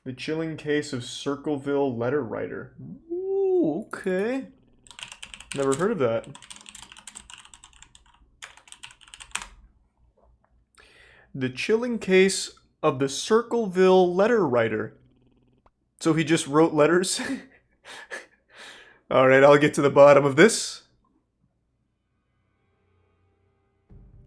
The chilling case of Circleville Letter Writer. Ooh, okay. Never heard of that. The chilling case of the Circleville Letter Writer. So he just wrote letters? Alright, I'll get to the bottom of this.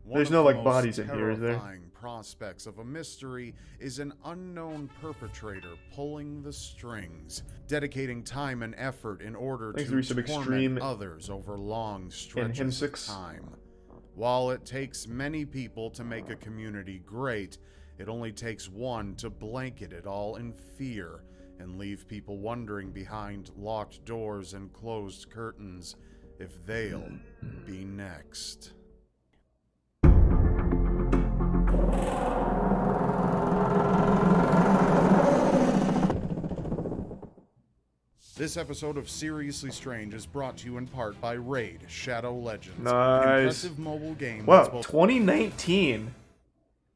There's no, like, bodies in here, is there? Terrifying prospects of a mystery is an unknown perpetrator pulling the strings, dedicating time and effort in order Thanks to some torment extreme others over long stretches of hymsics. time. While it takes many people to make a community great, it only takes one to blanket it all in fear and leave people wondering behind locked doors and closed curtains if they'll be next. This episode of Seriously Strange is brought to you in part by Raid Shadow Legends. Nice. An impressive mobile game. Wow, 2019.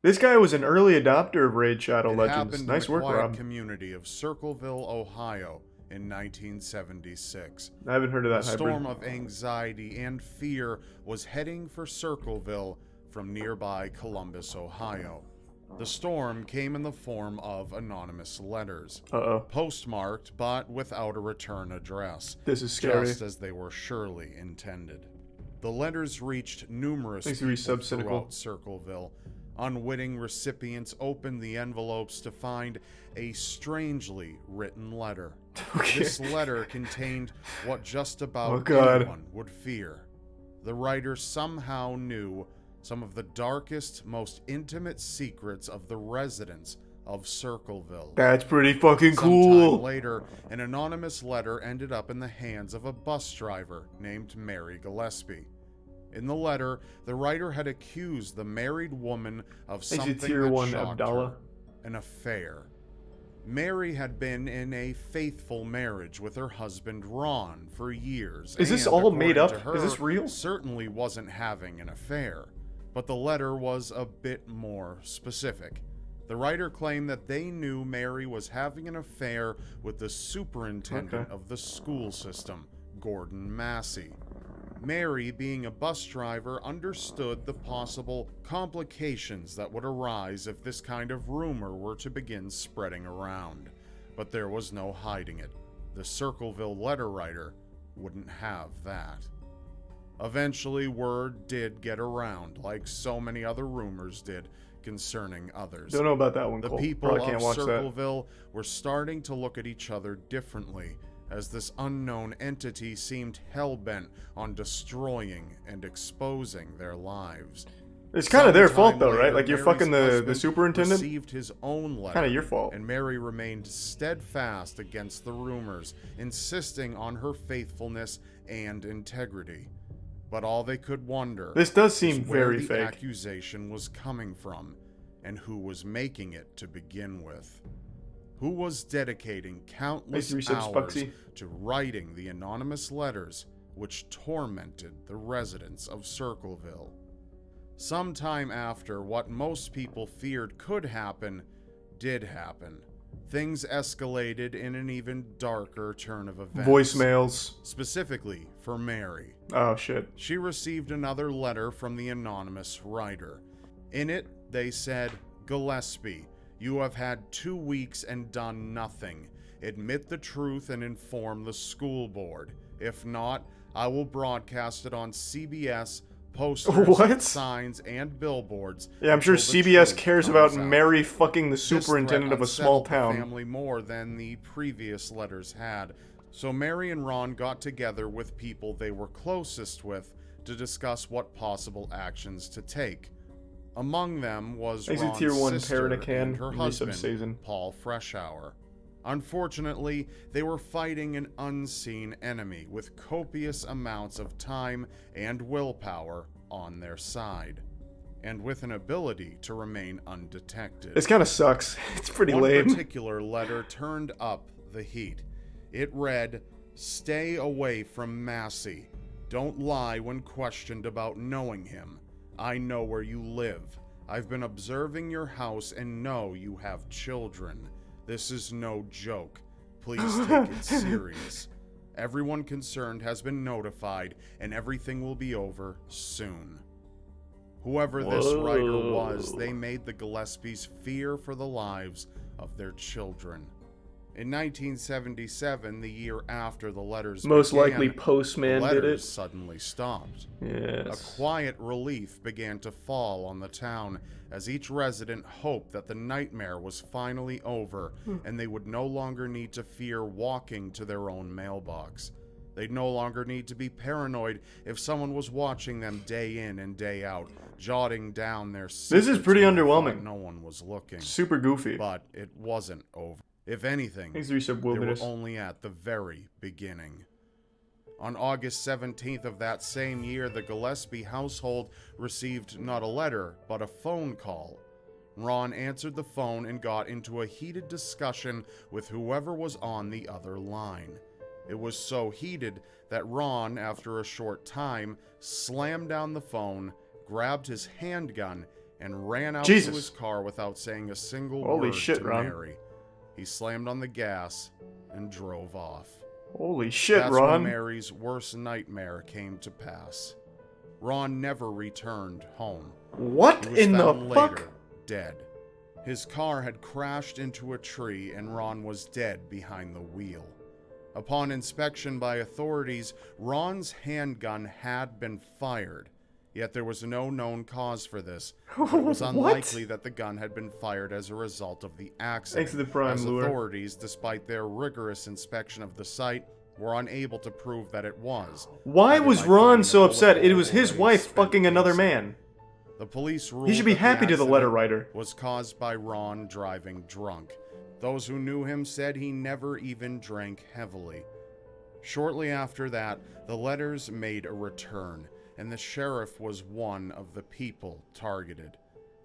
This guy was an early adopter of Raid Shadow Legends. Nice work, Rob. Community of Circleville, Ohio, in 1976. I haven't heard of that. A storm of anxiety and fear was heading for Circleville from nearby Columbus, Ohio. The storm came in the form of anonymous letters, postmarked but without a return address. This is scary. Just as they were surely intended. The letters reached numerous Thanks people throughout Circleville. Unwitting recipients opened the envelopes to find a strangely written letter. Okay. This letter contained what just about anyone would fear. The writer somehow knew some of the darkest, most intimate secrets of the residents of Circleville. That's pretty fucking cool. Sometime later, an anonymous letter ended up in the hands of a bus driver named Mary Gillespie. In the letter, the writer had accused the married woman of something that shocked her, an affair. Mary had been in a faithful marriage with her husband Ron for years. Is this all made up? Is this real? Certainly wasn't having an affair. But the letter was a bit more specific. The writer claimed that they knew Mary was having an affair with the superintendent of the school system, Gordon Massey. Mary, being a bus driver, understood the possible complications that would arise if this kind of rumor were to begin spreading around. But there was no hiding it. The Circleville letter writer wouldn't have that. Eventually, word did get around, like so many other rumors did concerning others. Don't know about that one, The Cole. people of watch Circleville were starting to look at each other differently, as this unknown entity seemed hell-bent on destroying and exposing their lives. It's kind of their fault, though, right? Like, you're fucking the superintendent? Received his own letter, kind of your fault. And Mary remained steadfast against the rumors, insisting on her faithfulness and integrity. But all they could wonder, this does seem very fake, fake. The accusation was coming from, and who was making it to begin with. Who was dedicating countless hours to writing the anonymous letters which tormented the residents of Circleville. Sometime after what most people feared could happen, did happen. Things escalated in an even darker turn of events. Voicemails. Specifically for Mary. Oh, shit. She received another letter from the anonymous writer. In it, they said, "Gillespie, you have had 2 weeks and done nothing. Admit the truth and inform the school board. If not, I will broadcast it on CBS, posters, signs, and billboards." Yeah, I'm sure CBS cares about Mary fucking the superintendent of a small town. The family more than the previous letters had. So Mary and Ron got together with people they were closest with to discuss what possible actions to take. Among them was Ron's sister and her husband, Paul Freshower. Unfortunately, they were fighting an unseen enemy with copious amounts of time and willpower on their side, and with an ability to remain undetected. This kind of sucks. It's pretty lame. One particular letter turned up the heat. It read, "Stay away from Massey. Don't lie when questioned about knowing him. I know where you live. I've been observing your house and know you have children. This is no joke. Please take it serious. Everyone concerned has been notified, and everything will be over soon. Whoever this writer was, they made the Gillespies fear for the lives of their children. In 1977, the year after the letters Most began, likely Postman the did letters it. suddenly stopped. Yes. A quiet relief began to fall on the town as each resident hoped that the nightmare was finally over and they would no longer need to fear walking to their own mailbox. They'd no longer need to be paranoid if someone was watching them day in and day out, jotting down their secrets. This is pretty when they thought underwhelming. No one was looking. Super goofy. But it wasn't over. If anything, Thanks to Resub they were Wilderness. only at the very beginning. On August 17th of that same year, the Gillespie household received not a letter, but a phone call. Ron answered the phone and got into a heated discussion with whoever was on the other line. It was so heated that Ron, after a short time, slammed down the phone, grabbed his handgun, and ran out to his car without saying a single Holy word shit, to Ron. Mary. He slammed on the gas and drove off. Holy shit, That's Ron. when Mary's worst nightmare came to pass. Ron never returned home. What He was in the found fuck? later, dead. His car had crashed into a tree and Ron was dead behind the wheel. Upon inspection by authorities, Ron's handgun had been fired. Yet there was no known cause for this. It was unlikely that the gun had been fired as a result of the accident. Thanks to the Prime as Lure. authorities, despite their rigorous inspection of the site, were unable to prove that it was. Why either was by Ron finding so a upset? bullet It was hole his or a wife spent fucking another casing. man. The police ruled He should be that the happy to the letter accident writer. was caused by Ron driving drunk. Those who knew him said he never even drank heavily. Shortly after that, the letters made a return, and the sheriff was one of the people targeted.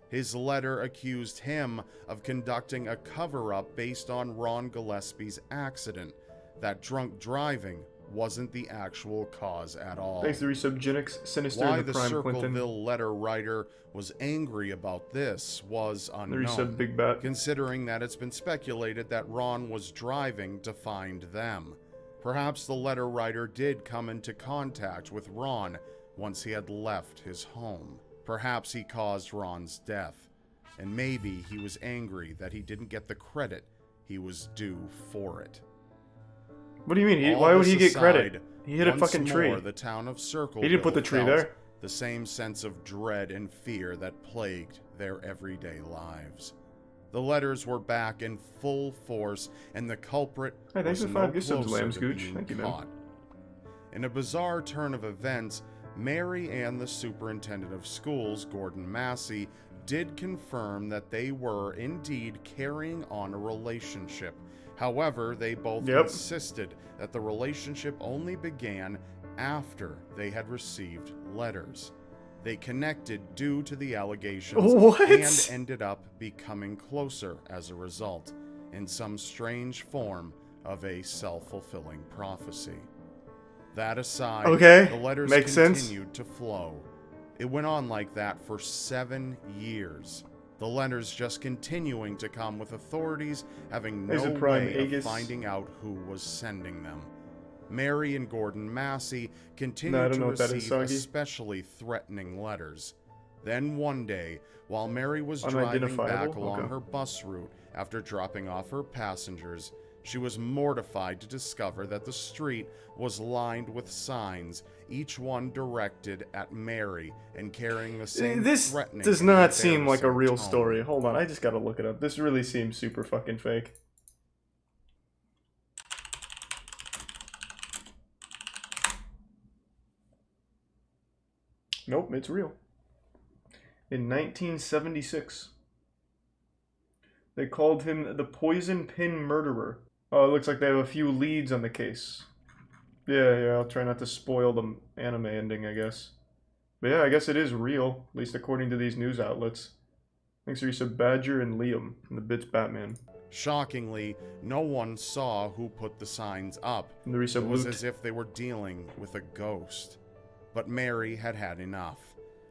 His letter accused him of conducting a cover-up based on Ron Gillespie's accident. That drunk driving wasn't the actual cause at all. Thanks to Resubgenix, Sinister, Why and the the Prime Quentin. Circleville letter writer was angry about this was The unknown, Resub Big Bat. considering that it's been speculated that Ron was driving to find them. Perhaps the letter writer did come into contact with Ron once he had left his home. Perhaps he caused Ron's death, and maybe he was angry that he didn't get the credit he was due for it. What do you mean? All Why would this he get aside, credit? He hit a once fucking tree. more, the town of Circleville He didn't put the tree felt there. the same sense of dread and fear that plagued their everyday lives. The letters were back in full force, and the culprit Hey, thanks was for no 5 gift subs, closer Lambs to Gooch. being Thank you, man. caught. In a bizarre turn of events, Mary and the superintendent of schools, Gordon Massey, did confirm that they were indeed carrying on a relationship. However, they both insisted that the relationship only began after they had received letters. They connected due to the allegations and ended up becoming closer as a result, in some strange form of a self-fulfilling prophecy. That aside, the letters continued to flow. It went on like that for 7 years. The letters just continuing to come, with authorities having no way of finding out who was sending them. Mary and Gordon Massey continued to receive especially threatening letters. Then one day, while Mary was driving back along her bus route after dropping off her passengers, she was mortified to discover that the street was lined with signs, each one directed at Mary and carrying the same threatening. This does not seem like a real tone. story. Hold on, I just gotta look it up. This really seems super fucking fake. Nope, it's real. In 1976, they called him the Poison Pin Murderer. Oh, it looks like they have a few leads on the case. Yeah, I'll try not to spoil the anime ending, I guess. But yeah, I guess it is real, at least according to these news outlets. Thanks, Teresa Badger and Liam, and the Bits Batman. Shockingly, no one saw who put the signs up. And the It was as if they were dealing with a ghost. But Mary had had enough.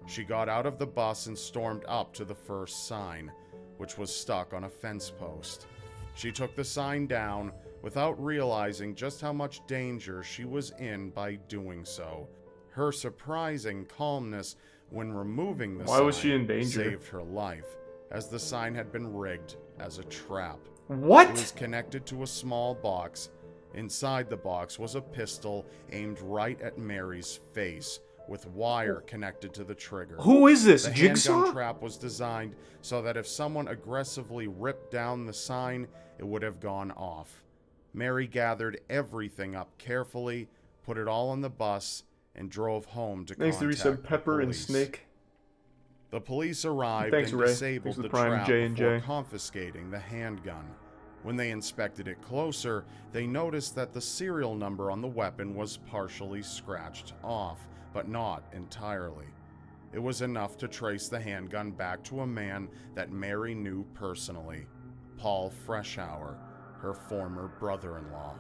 She got out of the bus and stormed up to the first sign, which was stuck on a fence post. She took the sign down without realizing just how much danger she was in by doing so. Her surprising calmness when removing the Why sign was she in danger? saved her life, as the sign had been rigged as a trap. What? It was connected to a small box. Inside the box was a pistol aimed right at Mary's face, with wire connected to the trigger. Who is this? The Jigsaw? handgun trap was designed so that if someone aggressively ripped down the sign, it would have gone off. Mary gathered everything up carefully, put it all on the bus, and drove home to Thanks to contact Resub the Pepper and police. Snake. The police arrived Thanks, and Ray. disabled Thanks for the the Prime trap J&J. before confiscating the handgun. When they inspected it closer, they noticed that the serial number on the weapon was partially scratched off, but not entirely. It was enough to trace the handgun back to a man that Mary knew personally, Paul Freshower, her former brother-in-law.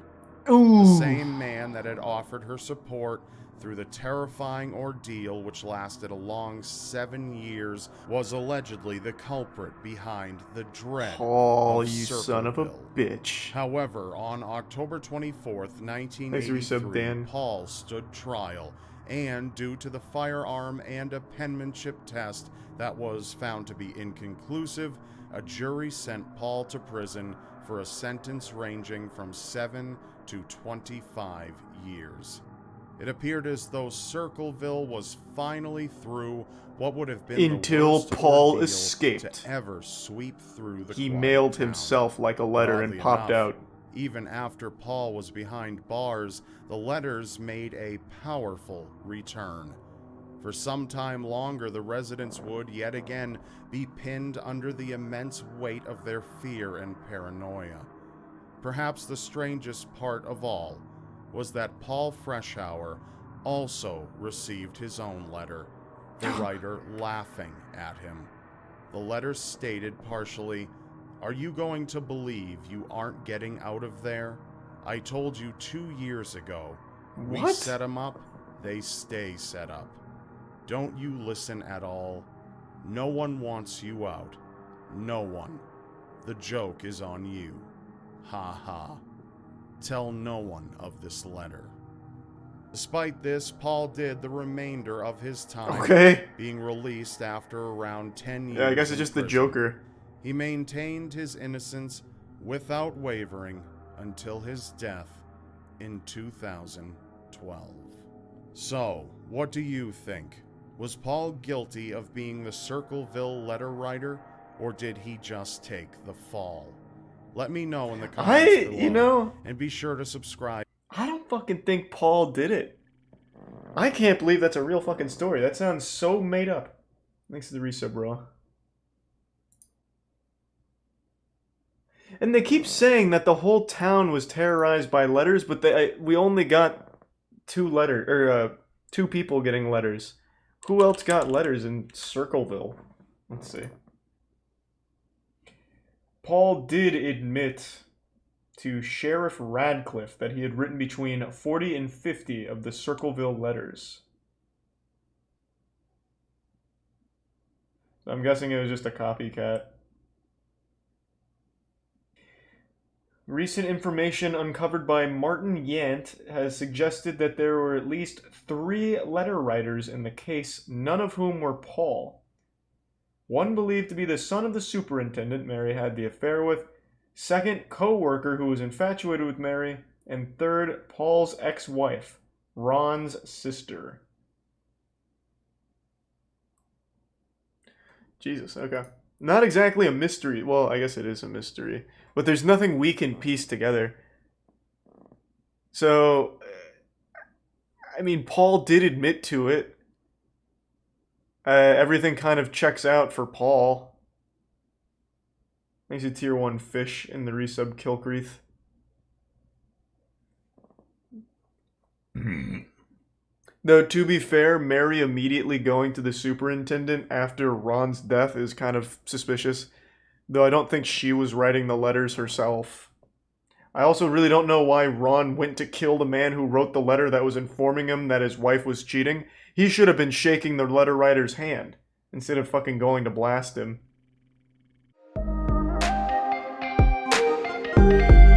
Ooh. The same man that had offered her support through the terrifying ordeal which lasted a long 7 years was allegedly the culprit behind the dread Paul, of you son of a Circleville. bitch. However, on October 24th, Thanks to 1983, Resub Dan. Paul stood trial, and due to the firearm and a penmanship test that was found to be inconclusive, a jury sent Paul to prison for a sentence ranging from 7 to 25 years. It appeared as though Circleville was finally through what would have been Until the worst Paul ordeal escaped. to ever sweep through the He quiet mailed town. himself like a letter and Oddly popped enough, out. Even after Paul was behind bars, the letters made a powerful return. For some time longer, the residents would, yet again, be pinned under the immense weight of their fear and paranoia. Perhaps the strangest part of all was that Paul Freshower also received his own letter, the writer laughing at him. The letter stated partially, "Are you going to believe you aren't getting out of there? I told you 2 years ago. We What? set 'em up, they stay set up. Don't you listen at all? No one wants you out. No one. The joke is on you. Ha ha. Tell no one of this letter." Despite this, Paul did the remainder of his time, Okay. being released after around 10 years. Yeah, I guess it's in just the prison. Joker. He maintained his innocence without wavering until his death in 2012. So, what do you think? Was Paul guilty of being the Circleville letter writer, or did he just take the fall? Let me know in the comments below, and be sure to subscribe. I don't fucking think Paul did it. I can't believe that's a real fucking story. That sounds so made up. Thanks to the resub, bro. And they keep saying that the whole town was terrorized by letters, but we only got two people getting letters. Who else got letters in Circleville? Let's see. Paul did admit to Sheriff Radcliffe that he had written between 40 and 50 of the Circleville letters. So I'm guessing it was just a copycat. Recent information uncovered by Martin Yant has suggested that there were at least 3 letter writers in the case, none of whom were Paul. One believed to be the son of the superintendent Mary had the affair with, second, co-worker who was infatuated with Mary, and third, Paul's ex-wife, Ron's sister. Jesus, okay. Not exactly a mystery. Well, I guess it is a mystery. But there's nothing we can piece together. So, I mean, Paul did admit to it. Everything kind of checks out for Paul. Thanks to Tier 1 Fish in the resub Kilcreath. Though, to be fair, Mary immediately going to the superintendent after Ron's death is kind of suspicious. Though I don't think she was writing the letters herself. I also really don't know why Ron went to kill the man who wrote the letter that was informing him that his wife was cheating. He should have been shaking the letter writer's hand instead of fucking going to blast him. bye.